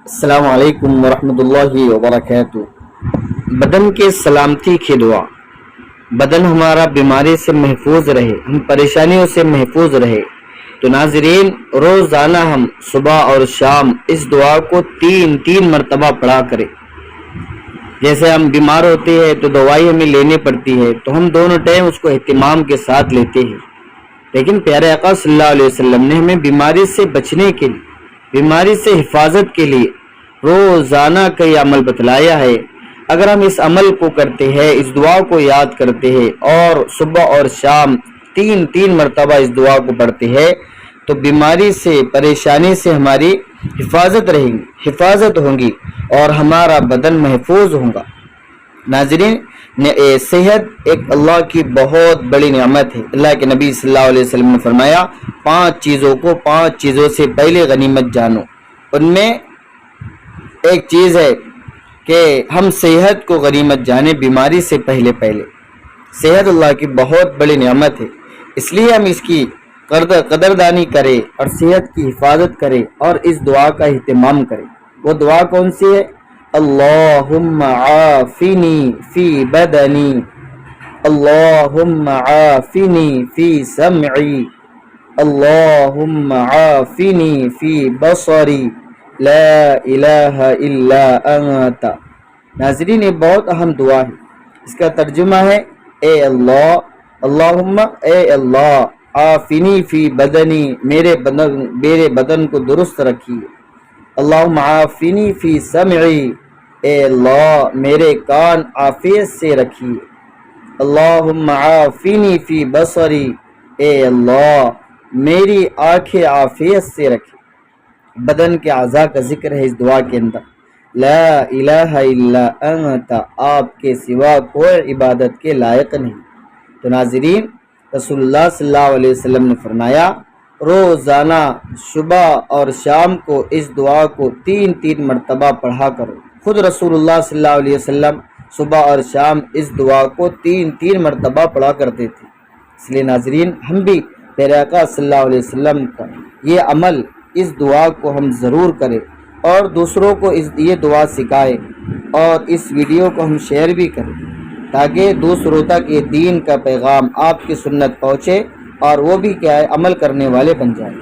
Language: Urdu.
السلام علیکم ورحمۃ اللہ وبرکاتہ۔ بدن کے سلامتی کی دعا۔ بدن ہمارا بیماری سے محفوظ رہے، ہم پریشانیوں سے محفوظ رہے، تو ناظرین روزانہ ہم صبح اور شام اس دعا کو تین مرتبہ پڑھا کریں۔ جیسے ہم بیمار ہوتے ہیں تو دوائی ہمیں لینی پڑتی ہے، تو ہم دونوں ٹائم اس کو اہتمام کے ساتھ لیتے ہیں، لیکن پیارے آقا صلی اللہ علیہ وسلم نے ہمیں بیماری سے بچنے کے لیے، بیماری سے حفاظت کے لیے روزانہ کئی عمل بتلایا ہے۔ اگر ہم اس عمل کو کرتے ہیں، اس دعا کو یاد کرتے ہیں اور صبح اور شام تین مرتبہ اس دعا کو پڑھتے ہیں، تو بیماری سے، پریشانی سے ہماری حفاظت ہوگی اور ہمارا بدن محفوظ ہوگا۔ ناظرین، صحت ایک اللہ کی بہت بڑی نعمت ہے۔ اللہ کے نبی صلی اللہ علیہ وسلم نے فرمایا، 5 چیزوں سے پہلے غنیمت جانو۔ ان میں ایک چیز ہے کہ ہم صحت کو غنیمت جانیں بیماری سے پہلے۔ صحت اللہ کی بہت بڑی نعمت ہے، اس لیے ہم اس کی قدردانی کریں اور صحت کی حفاظت کریں اور اس دعا کا اہتمام کریں۔ وہ دعا کون سی ہے؟ اللہم عافنی فی بدنی، اللہم عافنی فی سمعی، اللہم عافنی فی بصری، لا الہ الا انت۔ ناظرین، یہ بہت اہم دعا ہے۔ اس کا ترجمہ ہے، اے اللہ، اللہم، اے اللہ، عافنی فی بدنی، میرے بدن کو درست رکھیے۔ اللہم عافنی فی سمعی، اے اللہ میرے کان عافیت سے رکھیے۔ اللہم عافنی فی بصری، اے اللہ میری آنکھیں عافیت سے رکھیے۔ بدن کے اعضاء کا ذکر ہے اس دعا کے اندر۔ لا الہ الا انت، آپ کے سوا کوئی عبادت کے لائق نہیں۔ تو ناظرین، رسول اللہ صلی اللہ علیہ وسلم نے فرمایا، روزانہ صبح اور شام کو اس دعا کو تین مرتبہ پڑھا کرو۔ خود رسول اللہ صلی اللہ علیہ وسلم صبح اور شام اس دعا کو تین مرتبہ پڑھا کرتے تھے۔ اس لیے ناظرین، ہم بھی پیارے آقا صلی اللہ علیہ وسلم کا یہ عمل، اس دعا کو ہم ضرور کریں اور دوسروں کو یہ دعا سکھائیں، اور اس ویڈیو کو ہم شیئر بھی کریں تاکہ دوسروں تک یہ دین کا پیغام، آپ کی سنت پہنچے اور وہ بھی کیا ہے، عمل کرنے والے بن جائیں۔